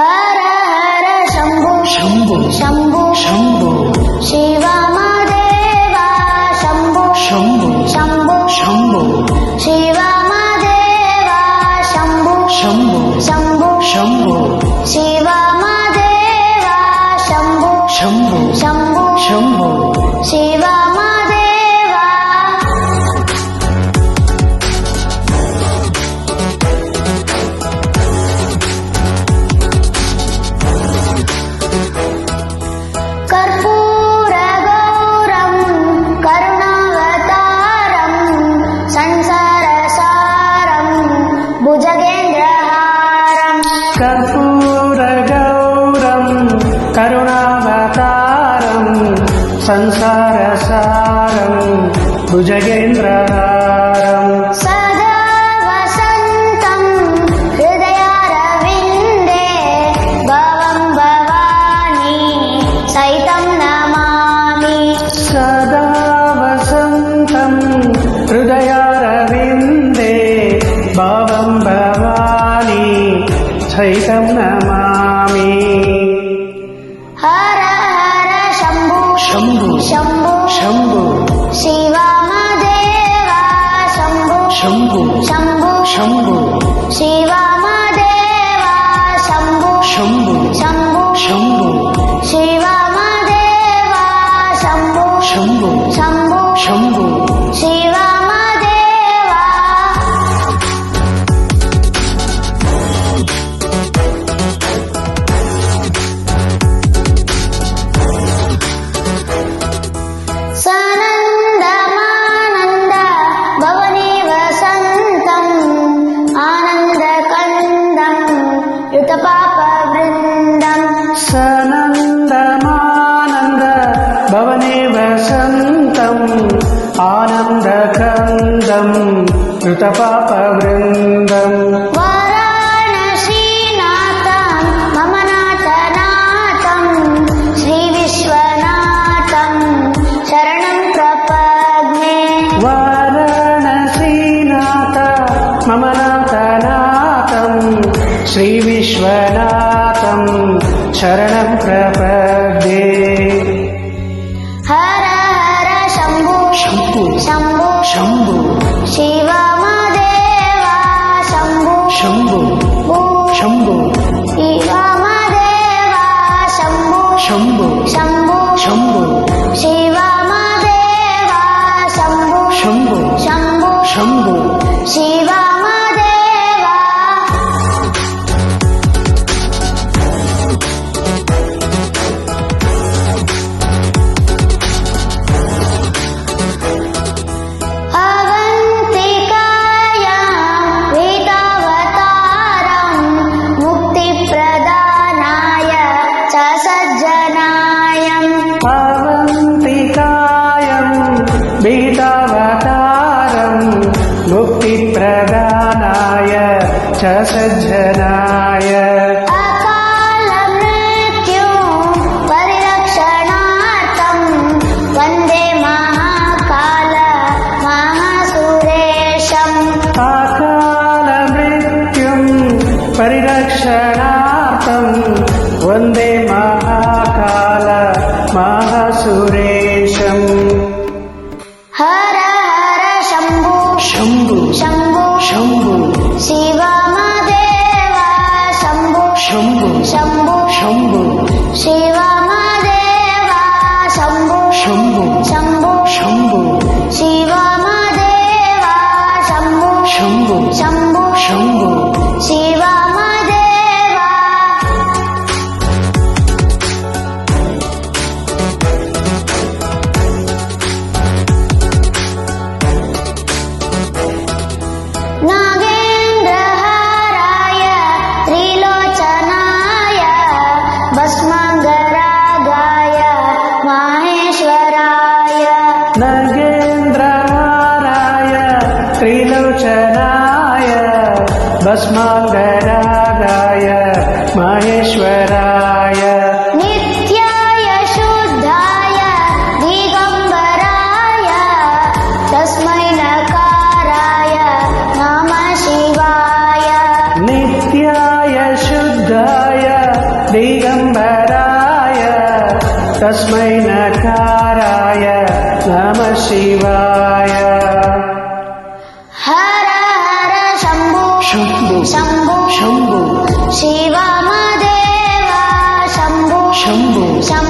हर हर शंभु शंभु शंभु शंभु शिव महादेवा शंभु शंभु शंभु शंभु शिव महादेवा शंभु शंभु शंभु शंभु शिव महादेवा शंभु शंभु शंभु शंभु शिव महादेवा कर्पूर गौरम करुणावतारम संसार सारम भुजगेन्द्रहारम कर्पूर गौरम करुणावतारम संसार सारम भुजगेन्द्रहारम सदा वसन्तं हृदयारविन्दे भवं भवानी सहितं नमामि सदा वसन्तं हृदयारविन्दे भावं भवानी सहितं नमामि हर हर शम्भु शम्भु शम्भु शम्भु शिव महादेवा शम्भु शम्भु शम्भु शम्भु शिव महादेवा शम्भु शम्भु शम्भु शम्भु शिव महादेवा शम्भु शम्भु शम्भु शम्भु शिव महादेवा सानन्दमानन्द भवने वसन्तम् आनन्दकन्दम् युतपापवृन्दम् सनन्दमानन्द भवने वसन्तम् आनन्दकन्दम् कृतपापवृन्दम् वाराणसीनाथं मम नाथनाथं श्रीविश्वनाथं शरणं प्रपद्ये वाराणसीनाथ मम नाथनाथं श्रीविश्वनाथं शरणं प्रपद्ये हर हर शम्भु शम्भु शम्भु शम्भु शिव महादेवा शम्भु शम्भु शम्भु शिव महादेवा शम्भु शम्भु शम्भु शम्भु शिव महादेवा शम्भु शम्भु शम्भु शम्भु शिव महादेवा अवन्तिकायां वेदावतारं मुक्तिप्रदानाय च सज्जनायम् अवन्तिकायं वेदावतारं मुक्तिप्रदानाय च सज्जनाय अकालमृत्युं परिरक्षणार्थं वन्दे महाकाल महासुरेशम् अकालमृत्युं परिरक्षणार्थं वन्दे महाकाल महासुरेशम् हर हर शम्भु शम्भु शम्भु शम्भु शिव महादेवा शम्भु शम्भु शम्भु शम्भु शिव महादेवा शम्भु शम्भु शम्भु शम्भु शिव महादेवा शम्भु शम्भु शम्भु शम्भु शिव महादेवा नागेन्द्रहाराय त्रिलोचनाय भस्माङ्गरागाय माहेश्वराय नगेन्द्रहाराय त्रिलोचनाय भस्माङ्गरागाय माहेश्वराय नित्याय शुद्धाय दिगम्बराय तस्मै नकाराय नमः शिवाय नित्याय शुद्धाय तस्मै नकाराय नमः शिवाय हर हर शम्भो शम्भो शम्भो शम्भो शिवमदेवा शम्भो शम्भो शम्भो